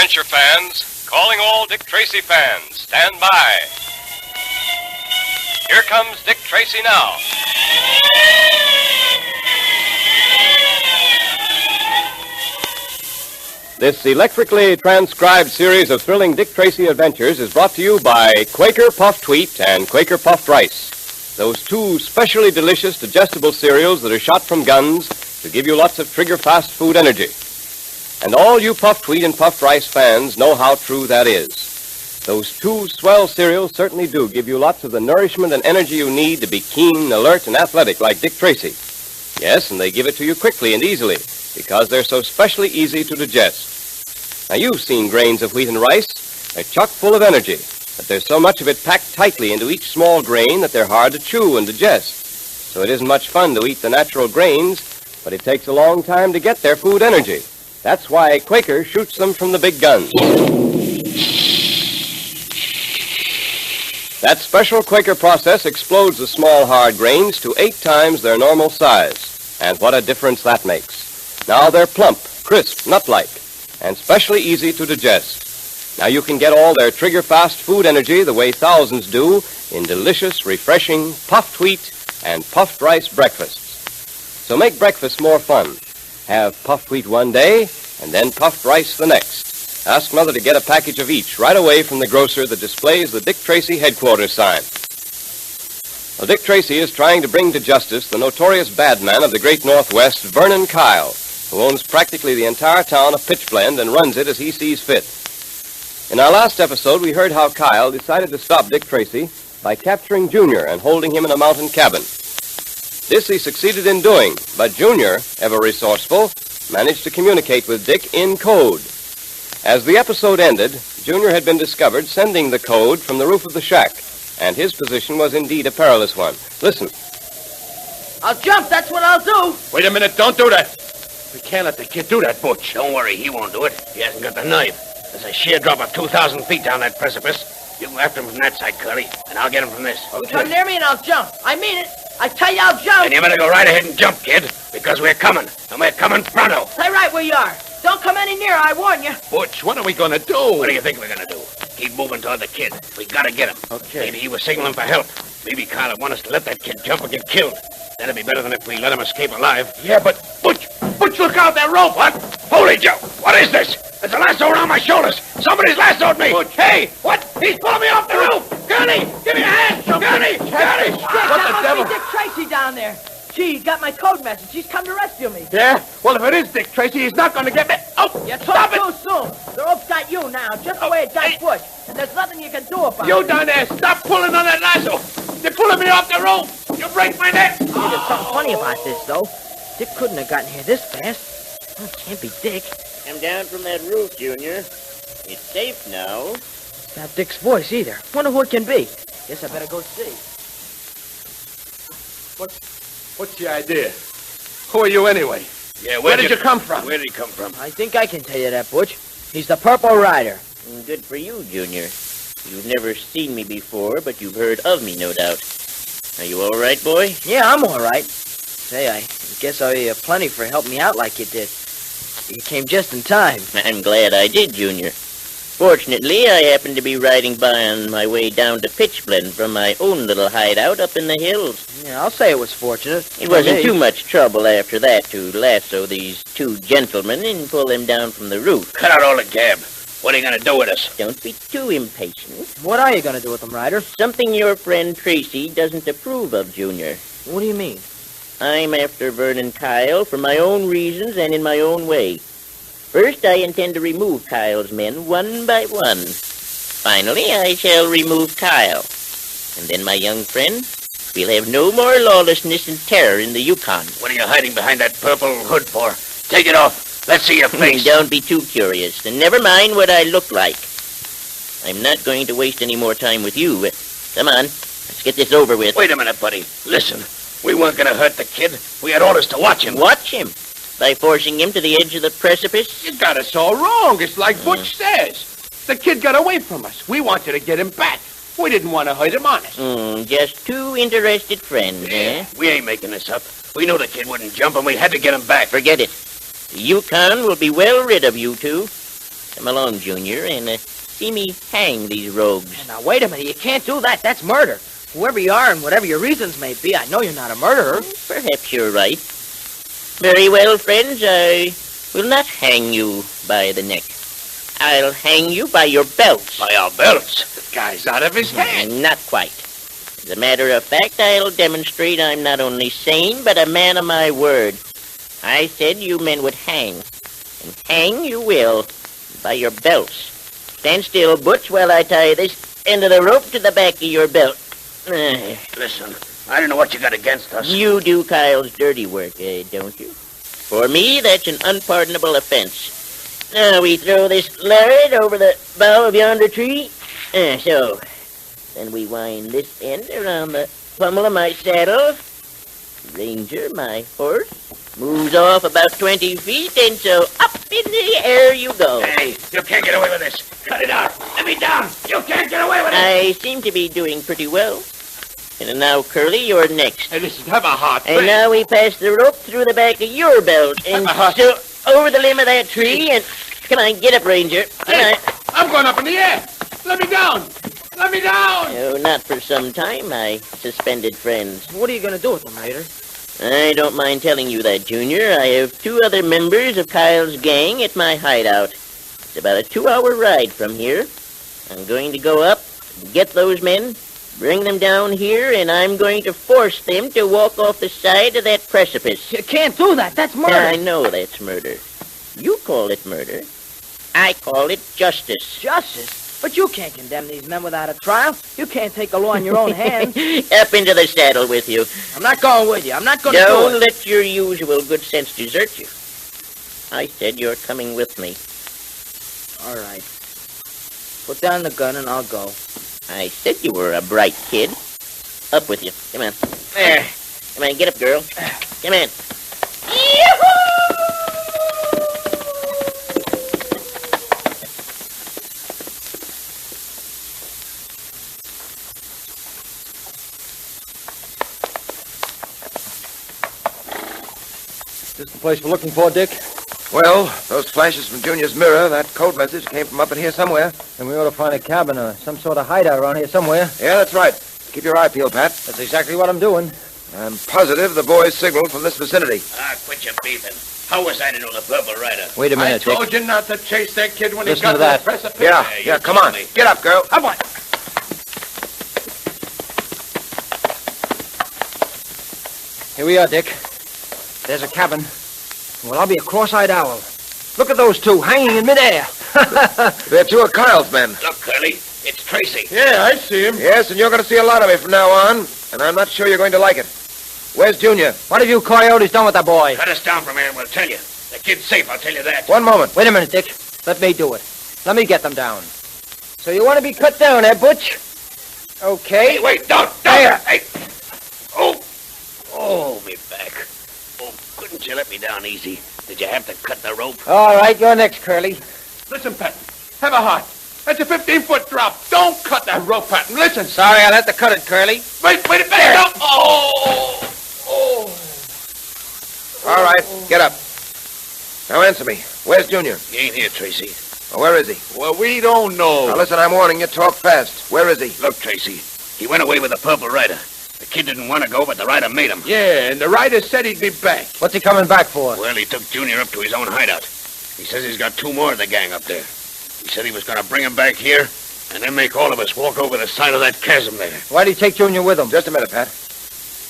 adventure fans, calling all Dick Tracy fans. Stand by. Here comes Dick Tracy now. This electrically transcribed series of thrilling Dick Tracy adventures is brought to you by Quaker Puffed Wheat and Quaker Puffed Rice, those two specially delicious digestible cereals that are shot from guns to give you lots of trigger-fast food energy. And all you puffed wheat and puffed rice fans know how true that is. Those two swell cereals certainly do give you lots of the nourishment and energy you need to be keen, alert, and athletic like Dick Tracy. Yes, and they give it to you quickly and easily because they're so specially easy to digest. Now, you've seen grains of wheat and rice. They're chock full of energy, but there's so much of it packed tightly into each small grain that they're hard to chew and digest. So it isn't much fun to eat the natural grains, but it takes a long time to get their food energy. That's why Quaker shoots them from the big guns. That special Quaker process explodes the small, hard grains to 8 times their normal size. And what a difference that makes. Now they're plump, crisp, nut-like, and specially easy to digest. Now you can get all their trigger-fast food energy the way thousands do in delicious, refreshing, puffed wheat and puffed rice breakfasts. So make breakfast more fun. Have puffed wheat one day and then puffed rice the next. Ask Mother to get a package of each right away from the grocer that displays the Dick Tracy headquarters sign. Well, Dick Tracy is trying to bring to justice the notorious bad man of the great Northwest, Vernon Kyle, who owns practically the entire town of Pitchblende and runs it as he sees fit. In our last episode, we heard how Kyle decided to stop Dick Tracy by capturing Junior and holding him in a mountain cabin. This he succeeded in doing, but Junior, ever resourceful, managed to communicate with Dick in code. As the episode ended, Junior had been discovered sending the code from the roof of the shack, and his position was indeed a perilous one. Listen. I'll jump, that's what I'll do. Wait a minute, don't do that. We can't let the kid do that, Butch. Don't worry, he won't do it. He hasn't got the knife. There's a sheer drop of 2,000 feet down that precipice. You go after him from that side, Curly, and I'll get him from this. You come near me and I'll jump. I mean it. I tell you I'll jump. And you better go right ahead and jump, kid, because we're coming, and we're coming pronto. Stay right where you are. Don't come any nearer, I warn you. Butch, what are we going to do? What do you think we're going to do? Keep moving toward the kid. We got to get him. Okay. Maybe he was signaling for help. Maybe Kyle would want us to let that kid jump or get killed. That'd be better than if we let him escape alive. Yeah, but Butch, look out, that rope. What? Holy Joe, what is this? There's a lasso around my shoulders. Somebody's lassoed me. Butch. Hey, what? He's pulling me off the roof. Gurney, give me a hand. Gurney. That must be Dick Tracy down there. Gee, he got my code message. He's come to rescue me. Yeah? Well, if it is Dick Tracy, he's not going to get me. Oh, You stop talk it. too soon. The rope's got you now, just the way it got Butch. And there's nothing you can do about it. You down there, stop pulling on that lasso. You're pulling me off the rope. You break my neck. There's something funny about this, though. Dick couldn't have gotten here this fast. It can't be Dick. Come down from that roof, Junior. It's safe now. It's not Dick's voice, either. Wonder who it can be. Guess I better go see. What's the idea? Who are you anyway? Yeah, Where did you come from? Where did he come from? I think I can tell you that, Butch. He's the Purple Rider. Good for you, Junior. You've never seen me before, but you've heard of me, no doubt. Are you all right, boy? Yeah, I'm all right. Say, I guess I owe you plenty for helping me out like you did. You came just in time. I'm glad I did, Junior. Fortunately, I happened to be riding by on my way down to Pitchblende from my own little hideout up in the hills. Yeah, I'll say it was fortunate. It wasn't too much trouble after that to lasso these two gentlemen and pull them down from the roof. Cut out all the gab. What are you going to do with us? Don't be too impatient. What are you going to do with them, Ryder? Something your friend Tracy doesn't approve of, Junior. What do you mean? I'm after Vernon Kyle for my own reasons and in my own way. First, I intend to remove Kyle's men one by one. Finally, I shall remove Kyle. And then, my young friend, we'll have no more lawlessness and terror in the Yukon. What are you hiding behind that purple hood for? Take it off. Let's see your face. Don't be too curious, and never mind what I look like. I'm not going to waste any more time with you. Come on, let's get this over with. Wait a minute, buddy. Listen, we weren't going to hurt the kid. We had orders to watch him. Watch him? By forcing him to the edge of the precipice? You got us all wrong. It's like Butch says. The kid got away from us. We wanted to get him back. We didn't want to hurt him honest. Just two interested friends, eh? We ain't making this up. We knew the kid wouldn't jump, and we had to get him back. Forget it. The Yukon will be well rid of you two. Come along, Junior, and see me hang these rogues. Now, wait a minute. You can't do that. That's murder. Whoever you are and whatever your reasons may be, I know you're not a murderer. Perhaps you're right. Very well, friends, I will not hang you by the neck. I'll hang you by your belts. By our belts. The guy's out of his head. Not quite. As a matter of fact, I'll demonstrate I'm not only sane, but a man of my word. I said you men would hang. And hang you will. By your belts. Stand still, Butch, while I tie this end of the rope to the back of your belt. Listen, I don't know what you got against us. You do Kyle's dirty work, don't you? For me, that's an unpardonable offense. Now we throw this lariat over the bough of yonder tree. So. Then we wind this end around the pommel of my saddle. Ranger, my horse, moves off about 20 feet, and so up in the air you go. Hey, you can't get away with this. Cut it out. Let me down. You can't get away with it. I seem to be doing pretty well. And now, Curly, you're next. Hey, listen, have a heart. And now we pass the rope through the back of your belt, and so over the limb of that tree, and come on, get up, Ranger. Come on. I'm going up in the air. Let me down. Let me down. No, not for some time, my suspended friends. What are you going to do with them, Raider? I don't mind telling you that, Junior. I have 2 other members of Kyle's gang at my hideout. It's about a 2-hour ride from here. I'm going to go up, get those men, bring them down here, and I'm going to force them to walk off the side of that precipice. You can't do that. That's murder. I know that's murder. You call it murder. I call it justice. Justice? But you can't condemn these men without a trial. You can't take the law in your own hands. Up into the saddle with you. I'm not going with you. I'm not going to do Don't it. let your usual good sense desert you. I said you're coming with me. All right. Put down the gun and I'll go. I said you were a bright kid. Up with you. Come on. There. Come on, get up, girl. Come on. Is this the place we're looking for, Dick? Well, those flashes from Junior's mirror, that code message came from up in here somewhere. And we ought to find a cabin or some sort of hideout around here somewhere. Yeah, that's right. Keep your eye peeled, Pat. That's exactly what I'm doing. I'm positive the boys signaled from this vicinity. Quit your beefing. How was I to know the Purple Rider? Wait a I minute, Dick. told you not to chase that kid when Listen he got to to that. the precipice. Yeah, come on. Get up, girl. Come on. Here we are, Dick. There's a cabin. Well, I'll be a cross-eyed owl. Look at those 2 hanging in midair. They're 2 of Kyle's men. Look, Curly, it's Tracy. Yeah, I see him. Yes, and you're going to see a lot of me from now on, and I'm not sure you're going to like it. Where's Junior? What have you coyotes done with that boy? Cut us down from here and we'll tell you. The kid's safe, I'll tell you that. One moment. Wait a minute, Dick. Let me do it. Let me get them down. So you want to be cut down, eh, Butch? Okay. Hey, wait, don't. There. Hey. Oh, me back. Oh, couldn't you let me down easy? Did you have to cut the rope? All right, you're next, Curly. Listen, Patton. Have a heart. That's a 15-foot drop. Don't cut that rope, Patton. Listen. Sorry, I'll have to cut it, Curly. Wait a minute. Don't. Oh. All right, get up. Now answer me. Where's Junior? He ain't here, Tracy. Well, where is he? Well, we don't know. Now, listen, I'm warning you. Talk fast. Where is he? Look, Tracy, he went away with the Purple Rider. The kid didn't want to go, but the rider made him. Yeah, and the rider said he'd be back. What's he coming back for? Well, he took Junior up to his own hideout. He says he's got 2 more of the gang up there. He said he was going to bring him back here and then make all of us walk over the side of that chasm there. Why'd he take Junior with him? Just a minute, Pat.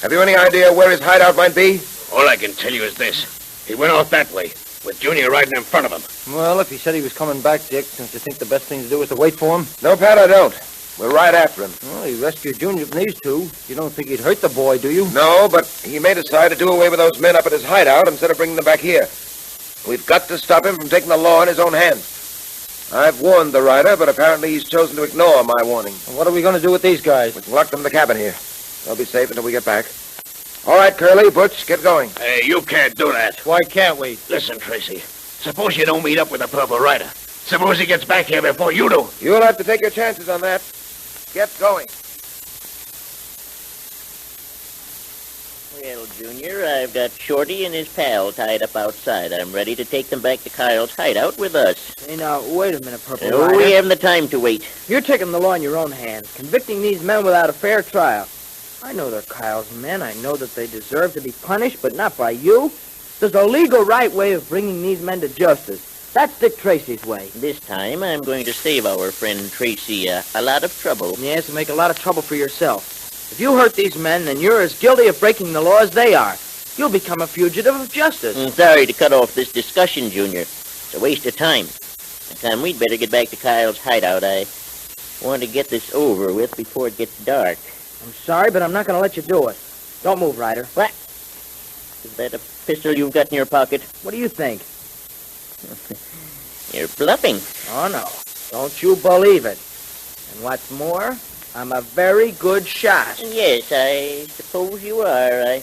Have you any idea where his hideout might be? All I can tell you is this. He went off that way, with Junior riding in front of him. Well, if he said he was coming back, Dick, don't you think the best thing to do is to wait for him? No, Pat, I don't. We're right after him. Well, he rescued Junior from these 2. You don't think he'd hurt the boy, do you? No, but he may decide to do away with those men up at his hideout instead of bringing them back here. We've got to stop him from taking the law in his own hands. I've warned the rider, but apparently he's chosen to ignore my warning. Well, what are we going to do with these guys? We can lock them in the cabin here. They'll be safe until we get back. All right, Curly, Butch, get going. Hey, you can't do that. Why can't we? Listen, Tracy. Suppose you don't meet up with the Purple Rider. Suppose he gets back here before you do. You'll have to take your chances on that. Get going. Well, Junior, I've got Shorty and his pal tied up outside. I'm ready to take them back to Kyle's hideout with us. Hey, now, wait a minute, Purple No, Rider. we haven't the time to wait. You're taking the law in your own hands, convicting these men without a fair trial. I know they're Kyle's men. I know that they deserve to be punished, but not by you. There's a legal right way of bringing these men to justice. That's Dick Tracy's way. This time, I'm going to save our friend Tracy a lot of trouble. Yes, and make a lot of trouble for yourself. If you hurt these men, then you're as guilty of breaking the law as they are. You'll become a fugitive of justice. I'm sorry to cut off this discussion, Junior. It's a waste of time. Tom, we'd better get back to Kyle's hideout. I want to get this over with before it gets dark. I'm sorry, but I'm not going to let you do it. Don't move, Ryder. What? Is that a pistol you've got in your pocket? What do you think? You're bluffing. Oh, no. Don't you believe it. And what's more, I'm a very good shot. Yes, I suppose you are. I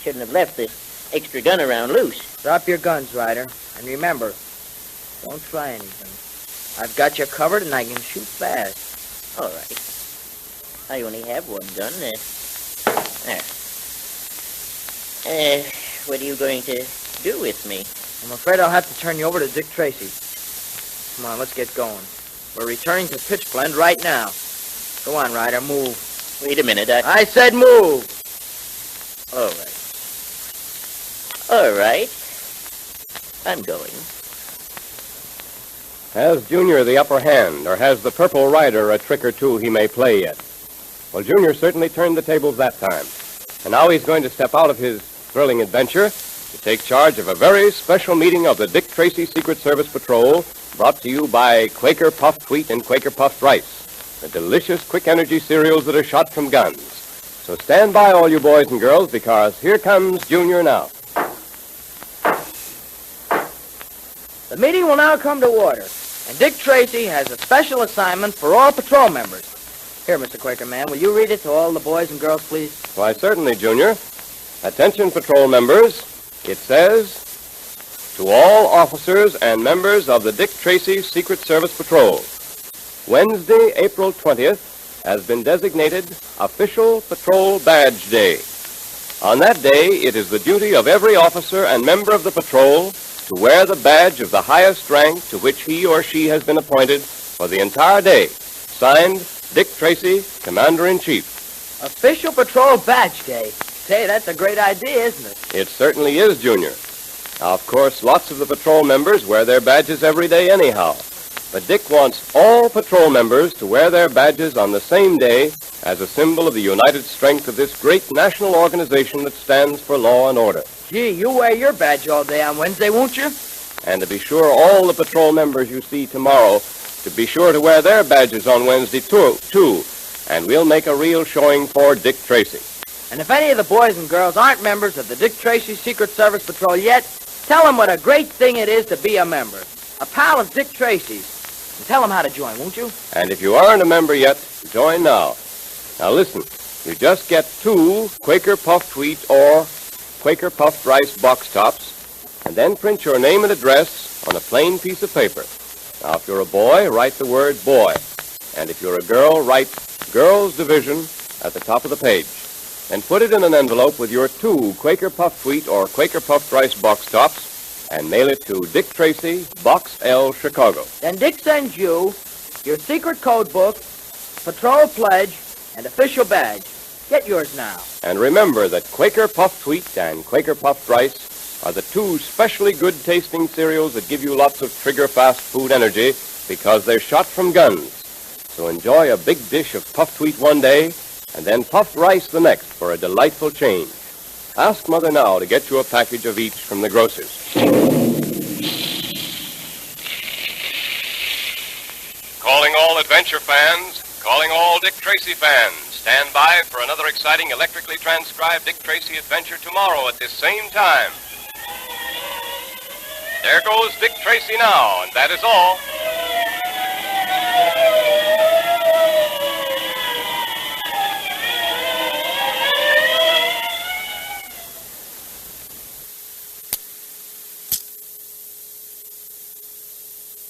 shouldn't have left this extra gun around loose. Drop your guns, Ryder. And remember, don't try anything. I've got you covered, and I can shoot fast. All right. I only have one gun. There. What are you going to do with me? I'm afraid I'll have to turn you over to Dick Tracy. Come on, let's get going. We're returning to Pitchblende right now. Go on, Ryder, move. Wait a minute, I said move! All right. All right. I'm going. Has Junior the upper hand, or has the Purple Rider a trick or two he may play yet? Well, Junior certainly turned the tables that time. And now he's going to step out of his thrilling adventure to take charge of a very special meeting of the Dick Tracy Secret Service Patrol, brought to you by Quaker Puffed Wheat and Quaker Puffed Rice, the delicious quick-energy cereals that are shot from guns. So stand by, all you boys and girls, because here comes Junior now. The meeting will now come to order, and Dick Tracy has a special assignment for all patrol members. Here, Mr. Quaker Man, will you read it to all the boys and girls, please? Why, certainly, Junior. Attention, patrol members. It says, to all officers and members of the Dick Tracy Secret Service Patrol, Wednesday, April 20th, has been designated Official Patrol Badge Day. On that day, it is the duty of every officer and member of the patrol to wear the badge of the highest rank to which he or she has been appointed for the entire day. Signed, Dick Tracy, Commander-in-Chief. Official Patrol Badge Day. Say, that's a great idea, isn't it? It certainly is, Junior. Now, of course, lots of the patrol members wear their badges every day anyhow. But Dick wants all patrol members to wear their badges on the same day as a symbol of the united strength of this great national organization that stands for law and order. Gee, you wear your badge all day on Wednesday, won't you? And to be sure, all the patrol members you see tomorrow to be sure to wear their badges on Wednesday, too. And we'll make a real showing for Dick Tracy. And if any of the boys and girls aren't members of the Dick Tracy Secret Service Patrol yet, tell them what a great thing it is to be a member. A pal of Dick Tracy's. And tell them how to join, won't you? And if you aren't a member yet, join now. Now listen, you just get 2 Quaker Puffed Wheat or Quaker Puffed Rice box tops, and then print your name and address on a plain piece of paper. Now, if you're a boy, write the word boy. And if you're a girl, write Girls Division at the top of the page. And put it in an envelope with your 2 Quaker Puffed Wheat or Quaker Puffed Rice box tops and mail it to Dick Tracy, Box L, Chicago. Then Dick sends you your secret code book, patrol pledge, and official badge. Get yours now. And remember that Quaker Puffed Wheat and Quaker Puffed Rice are the 2 specially good-tasting cereals that give you lots of trigger-fast food energy because they're shot from guns. So enjoy a big dish of puffed wheat one day and then puffed rice the next for a delightful change. Ask Mother now to get you a package of each from the grocer's. Calling all adventure fans, calling all Dick Tracy fans. Stand by for another exciting electrically transcribed Dick Tracy adventure tomorrow at this same time. There goes Dick Tracy now, and that is all.